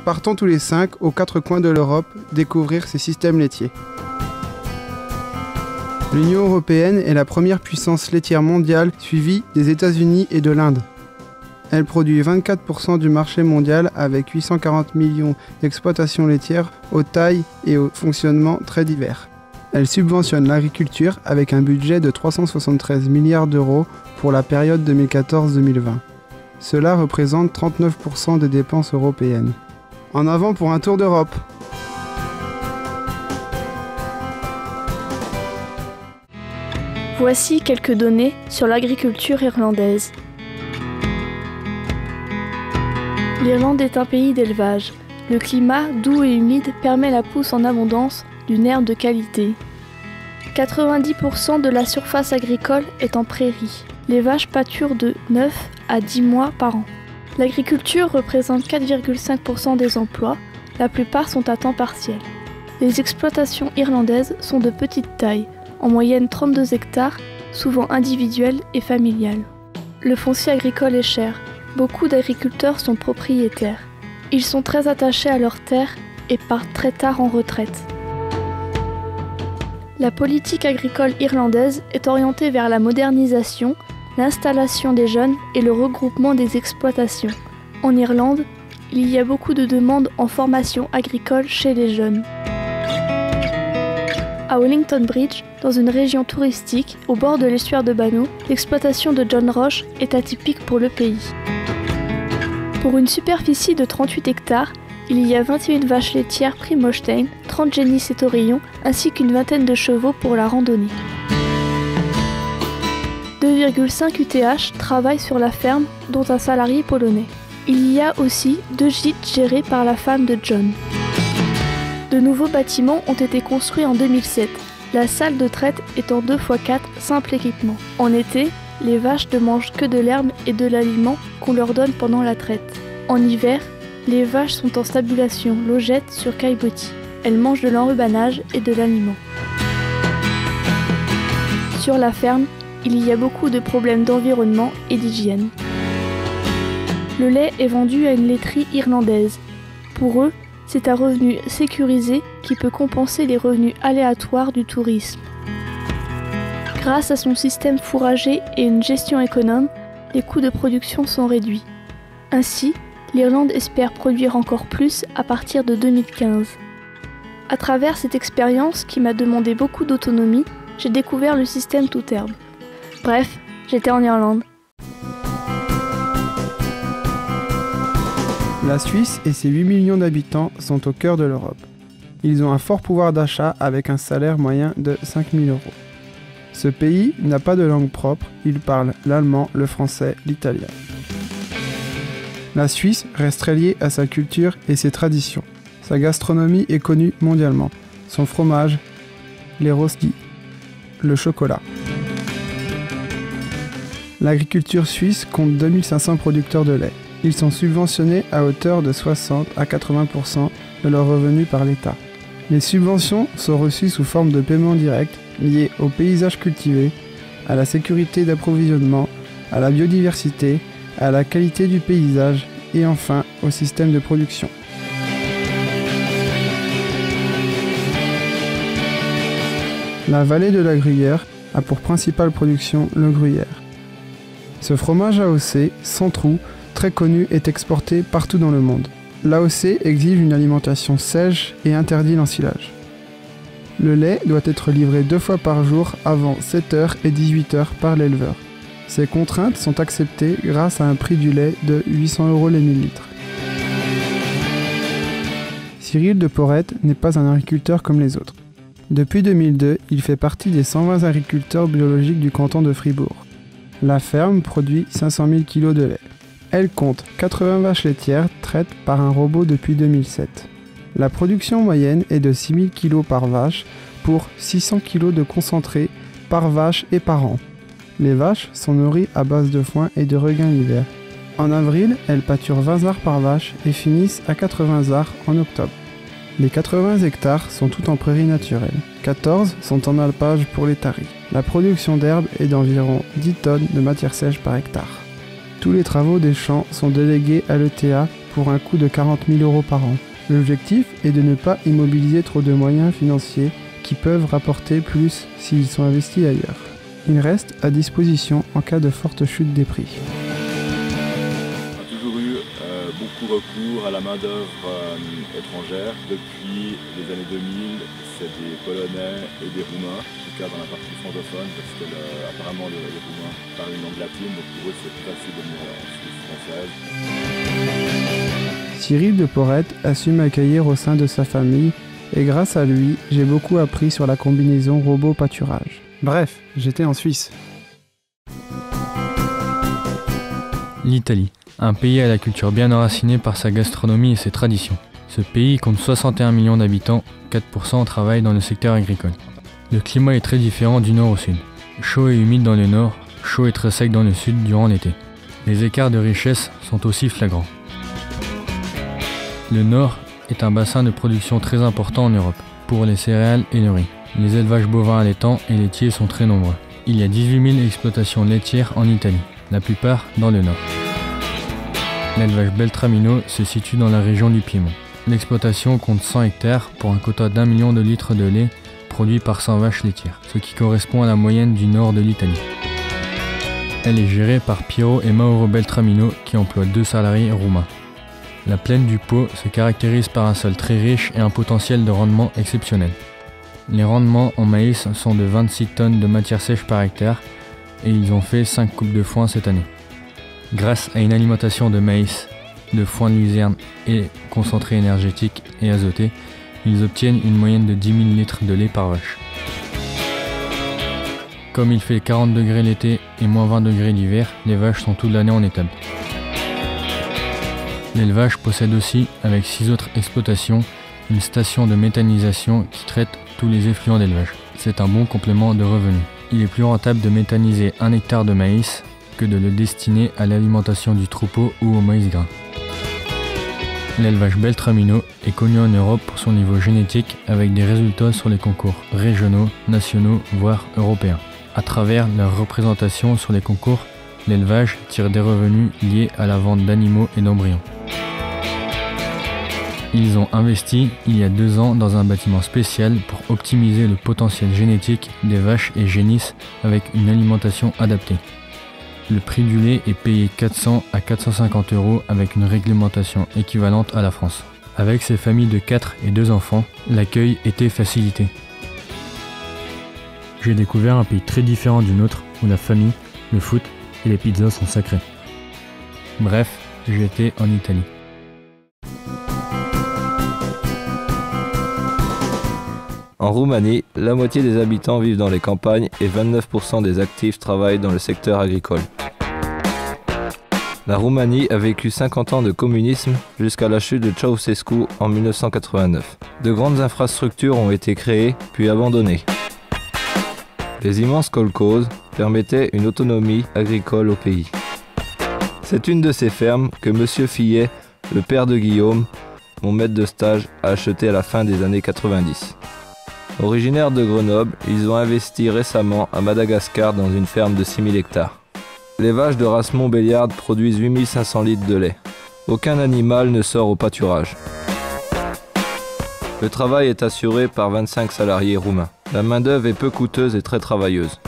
Partons tous les 5 aux 4 coins de l'Europe découvrir ces systèmes laitiers. L'Union européenne est la première puissance laitière mondiale suivie des États-Unis et de l'Inde. Elle produit 24% du marché mondial avec 840 millions d'exploitations laitières aux tailles et au fonctionnement très divers. Elle subventionne l'agriculture avec un budget de 373 milliards d'euros pour la période 2014-2020. Cela représente 39% des dépenses européennes. En avant pour un tour d'Europe! Voici quelques données sur l'agriculture irlandaise. L'Irlande est un pays d'élevage. Le climat doux et humide permet la pousse en abondance d'une herbe de qualité. 90% de la surface agricole est en prairie. Les vaches pâturent de 9 à 10 mois par an. L'agriculture représente 4,5% des emplois, la plupart sont à temps partiel. Les exploitations irlandaises sont de petite taille, en moyenne 32 hectares, souvent individuelles et familiales. Le foncier agricole est cher. Beaucoup d'agriculteurs sont propriétaires. Ils sont très attachés à leurs terres et partent très tard en retraite. La politique agricole irlandaise est orientée vers la modernisation, l'installation des jeunes et le regroupement des exploitations. En Irlande, il y a beaucoup de demandes en formation agricole chez les jeunes. À Wellington Bridge, dans une région touristique, au bord de l'estuaire de Bannow, l'exploitation de John Roche est atypique pour le pays. Pour une superficie de 38 hectares, il y a 21 vaches laitières Primostein, 30 génisses et taurillons, ainsi qu'une vingtaine de chevaux pour la randonnée. 2,5 UTH travaillent sur la ferme, dont un salarié polonais. Il y a aussi 2 gîtes gérés par la femme de John. De nouveaux bâtiments ont été construits en 2007, la salle de traite étant 2x4 simple équipement. En été, les vaches ne mangent que de l'herbe et de l'aliment qu'on leur donne pendant la traite. En hiver, les vaches sont en stabulation logette sur caillebotis. Elles mangent de l'enrubanage et de l'aliment. Sur la ferme, il y a beaucoup de problèmes d'environnement et d'hygiène. Le lait est vendu à une laiterie irlandaise. Pour eux, c'est un revenu sécurisé qui peut compenser les revenus aléatoires du tourisme. Grâce à son système fourragé et une gestion économe, les coûts de production sont réduits. Ainsi, l'Irlande espère produire encore plus à partir de 2015. À travers cette expérience qui m'a demandé beaucoup d'autonomie, j'ai découvert le système toute herbe. Bref, j'étais en Irlande. La Suisse et ses 8 millions d'habitants sont au cœur de l'Europe. Ils ont un fort pouvoir d'achat avec un salaire moyen de 5 000 €. Ce pays n'a pas de langue propre, il parle l'allemand, le français, l'italien. La Suisse reste très liée à sa culture et ses traditions. Sa gastronomie est connue mondialement. Son fromage, les rösti, le chocolat. L'agriculture suisse compte 2500 producteurs de lait. Ils sont subventionnés à hauteur de 60 à 80% de leurs revenus par l'État. Les subventions sont reçues sous forme de paiements directs liés au paysage cultivé, à la sécurité d'approvisionnement, à la biodiversité, à la qualité du paysage et enfin au système de production. La vallée de la Gruyère a pour principale production le gruyère. Ce fromage AOC, sans trou, très connu, est exporté partout dans le monde. L'AOC exige une alimentation sèche et interdit l'ensilage. Le lait doit être livré 2 fois par jour avant 7h et 18h par l'éleveur. Ces contraintes sont acceptées grâce à un prix du lait de 800 € les millilitres. Cyril de Porrette n'est pas un agriculteur comme les autres. Depuis 2002, il fait partie des 120 agriculteurs biologiques du canton de Fribourg. La ferme produit 500 000 kg de lait. Elle compte 80 vaches laitières traites par un robot depuis 2007. La production moyenne est de 6 000 kg par vache pour 600 kg de concentré par vache et par an. Les vaches sont nourries à base de foin et de regain l'hiver. En avril, elles pâturent 20 arts par vache et finissent à 80 arts en octobre. Les 80 hectares sont tout en prairies naturelles. 14 sont en alpage pour les taris. La production d'herbe est d'environ 10 tonnes de matière sèche par hectare. Tous les travaux des champs sont délégués à l'ETA pour un coût de 40 000 € par an. L'objectif est de ne pas immobiliser trop de moyens financiers qui peuvent rapporter plus s'ils sont investis ailleurs. Ils restent à disposition en cas de forte chute des prix. On a toujours eu beaucoup recours à la main-d'œuvre étrangère. Depuis les années 2000, c'est des Polonais et des Roumains, en tout cas dans la partie francophone, parce que apparemment les Roumains parlent une langue latine, donc pour eux c'est plus facile de venir en Suisse française. Cyril de Porrette a su m'accueillir au sein de sa famille et grâce à lui, j'ai beaucoup appris sur la combinaison robot-pâturage. Bref, j'étais en Suisse. L'Italie, un pays à la culture bien enracinée par sa gastronomie et ses traditions. Ce pays compte 61 millions d'habitants, 4% travaillent dans le secteur agricole. Le climat est très différent du nord au sud. Chaud et humide dans le nord, chaud et très sec dans le sud durant l'été. Les écarts de richesse sont aussi flagrants. Le nord est un bassin de production très important en Europe, pour les céréales et le riz. Les élevages bovins allaitants et laitiers sont très nombreux. Il y a 18 000 exploitations laitières en Italie, la plupart dans le nord. L'élevage Beltramino se situe dans la région du Piémont. L'exploitation compte 100 hectares pour un quota d'1 million de litres de lait produit par 100 vaches laitières, ce qui correspond à la moyenne du nord de l'Italie. Elle est gérée par Piero et Mauro Beltramino qui emploient 2 salariés roumains. La plaine du Pô se caractérise par un sol très riche et un potentiel de rendement exceptionnel. Les rendements en maïs sont de 26 tonnes de matière sèche par hectare et ils ont fait 5 coupes de foin cette année. Grâce à une alimentation de maïs, de foin de luzerne et concentré énergétique et azoté, ils obtiennent une moyenne de 10 000 litres de lait par vache. Comme il fait 40 degrés l'été et moins 20 degrés l'hiver, les vaches sont toute l'année en étable. L'élevage possède aussi, avec 6 autres exploitations, une station de méthanisation qui traite tous les effluents d'élevage. C'est un bon complément de revenus. Il est plus rentable de méthaniser 1 hectare de maïs que de le destiner à l'alimentation du troupeau ou au maïs grain. L'élevage Beltramino est connu en Europe pour son niveau génétique avec des résultats sur les concours régionaux, nationaux, voire européens. À travers leur représentation sur les concours, l'élevage tire des revenus liés à la vente d'animaux et d'embryons. Ils ont investi il y a 2 ans dans un bâtiment spécial pour optimiser le potentiel génétique des vaches et génisses avec une alimentation adaptée. Le prix du lait est payé 400 à 450 € avec une réglementation équivalente à la France. Avec ces familles de 4 et 2 enfants, l'accueil était facilité. J'ai découvert un pays très différent du nôtre où la famille, le foot et les pizzas sont sacrés. Bref, j'étais en Italie. En Roumanie, la moitié des habitants vivent dans les campagnes et 29% des actifs travaillent dans le secteur agricole. La Roumanie a vécu 50 ans de communisme jusqu'à la chute de Ceausescu en 1989. De grandes infrastructures ont été créées puis abandonnées. Les immenses kolkhozes permettaient une autonomie agricole au pays. C'est une de ces fermes que M. Fillet, le père de Guillaume, mon maître de stage, a acheté à la fin des années 90. Originaires de Grenoble, ils ont investi récemment à Madagascar dans une ferme de 6000 hectares. Les vaches de race Montbéliarde produisent 8500 litres de lait. Aucun animal ne sort au pâturage. Le travail est assuré par 25 salariés roumains. La main-d'œuvre est peu coûteuse et très travailleuse.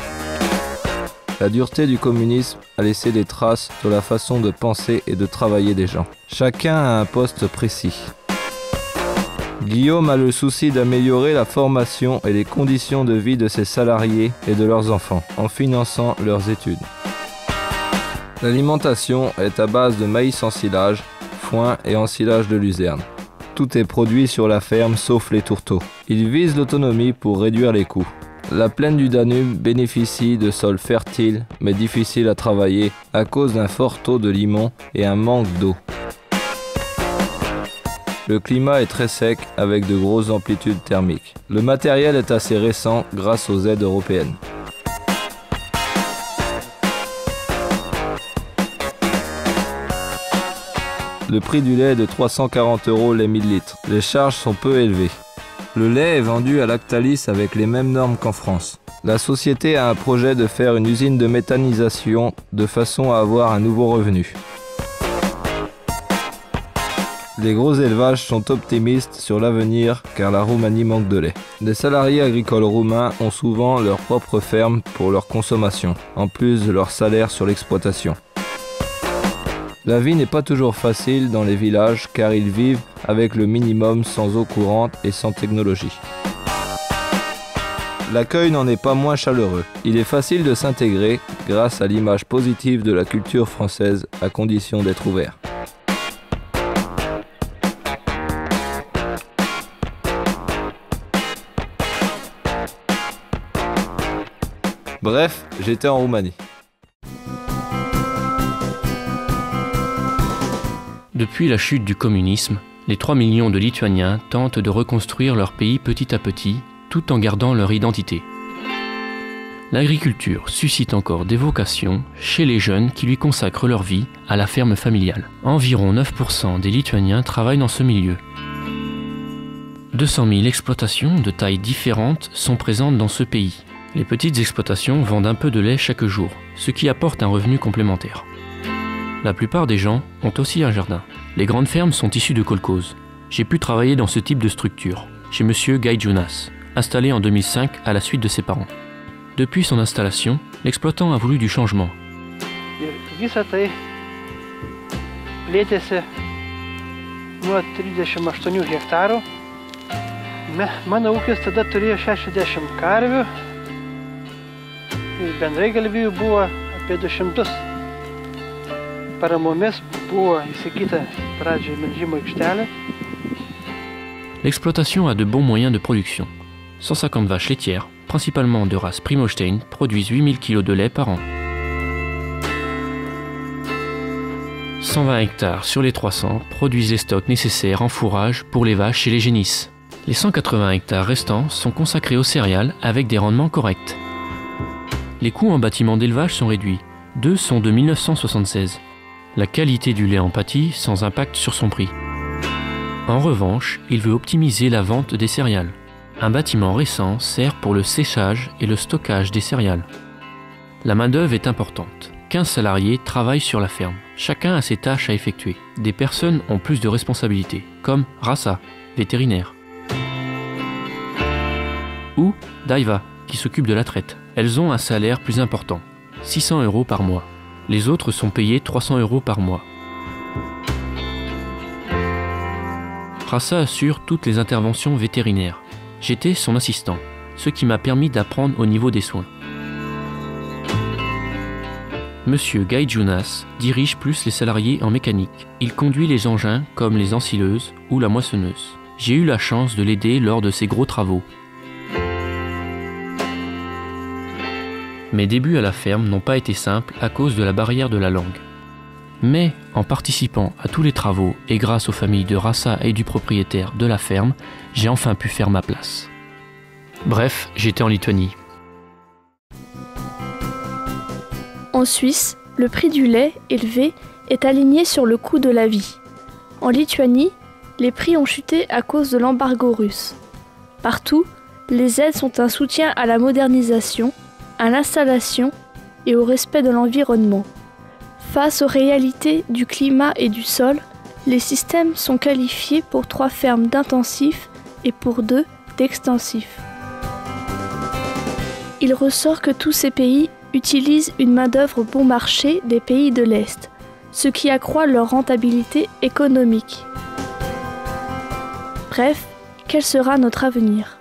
La dureté du communisme a laissé des traces sur la façon de penser et de travailler des gens. Chacun a un poste précis. Guillaume a le souci d'améliorer la formation et les conditions de vie de ses salariés et de leurs enfants, en finançant leurs études. L'alimentation est à base de maïs ensilage, foin et ensilage de luzerne. Tout est produit sur la ferme sauf les tourteaux. Il vise l'autonomie pour réduire les coûts. La plaine du Danube bénéficie de sols fertiles mais difficiles à travailler à cause d'un fort taux de limon et un manque d'eau. Le climat est très sec avec de grosses amplitudes thermiques. Le matériel est assez récent grâce aux aides européennes. Le prix du lait est de 340 € les 1000 litres. Les charges sont peu élevées. Le lait est vendu à Lactalis avec les mêmes normes qu'en France. La société a un projet de faire une usine de méthanisation de façon à avoir un nouveau revenu. Les gros élevages sont optimistes sur l'avenir car la Roumanie manque de lait. Les salariés agricoles roumains ont souvent leur propre ferme pour leur consommation, en plus de leur salaire sur l'exploitation. La vie n'est pas toujours facile dans les villages car ils vivent avec le minimum sans eau courante et sans technologie. L'accueil n'en est pas moins chaleureux. Il est facile de s'intégrer grâce à l'image positive de la culture française à condition d'être ouvert. Bref, j'étais en Roumanie. Depuis la chute du communisme, les 3 millions de Lituaniens tentent de reconstruire leur pays petit à petit, tout en gardant leur identité. L'agriculture suscite encore des vocations chez les jeunes qui lui consacrent leur vie à la ferme familiale. Environ 9% des Lituaniens travaillent dans ce milieu. 200 000 exploitations de tailles différentes sont présentes dans ce pays. Les petites exploitations vendent un peu de lait chaque jour, ce qui apporte un revenu complémentaire. La plupart des gens ont aussi un jardin. Les grandes fermes sont issues de kolkhozes. J'ai pu travailler dans ce type de structure, chez Monsieur Gaidjounas, installé en 2005 à la suite de ses parents. Depuis son installation, l'exploitant a voulu du changement. Visa tai plėtėsi nuo 38 hektarų. Mano ūkis tada turėjo 60 karvių. Bendrai galvijų buvo apie 200. Paramomis buvo įsigyta pradžioje melžimo aikštelė. L'exploitation a de bons moyens de production. 150 vaches laitières, principalement de race Primostein, produisent 8000 kg de lait par an. 120 hectares sur les 300 produisent les stocks nécessaires en fourrage pour les vaches et les génisses. Les 180 hectares restants sont consacrés aux céréales avec des rendements corrects. Les coûts en bâtiment d'élevage sont réduits. 2 sont de 1976. La qualité du lait en pâtit sans impact sur son prix. En revanche, il veut optimiser la vente des céréales. Un bâtiment récent sert pour le séchage et le stockage des céréales. La main-d'œuvre est importante. 15 salariés travaillent sur la ferme. Chacun a ses tâches à effectuer. Des personnes ont plus de responsabilités, comme Rasa, vétérinaire, ou Daiva, qui s'occupe de la traite. Elles ont un salaire plus important, 600 € par mois. Les autres sont payés 300 € par mois. Rasa assure toutes les interventions vétérinaires. J'étais son assistant, ce qui m'a permis d'apprendre au niveau des soins. Monsieur Gaidjounas dirige plus les salariés en mécanique. Il conduit les engins comme les ensileuses ou la moissonneuse. J'ai eu la chance de l'aider lors de ses gros travaux. Mes débuts à la ferme n'ont pas été simples à cause de la barrière de la langue. Mais en participant à tous les travaux et grâce aux familles de Rasa et du propriétaire de la ferme, j'ai enfin pu faire ma place. Bref, j'étais en Lituanie. En Suisse, le prix du lait élevé est aligné sur le coût de la vie. En Lituanie, les prix ont chuté à cause de l'embargo russe. Partout, les aides sont un soutien à la modernisation, à l'installation et au respect de l'environnement. Face aux réalités du climat et du sol, les systèmes sont qualifiés pour 3 fermes d'intensif et pour 2 d'extensif. Il ressort que tous ces pays utilisent une main-d'œuvre bon marché des pays de l'Est, ce qui accroît leur rentabilité économique. Bref, quel sera notre avenir ?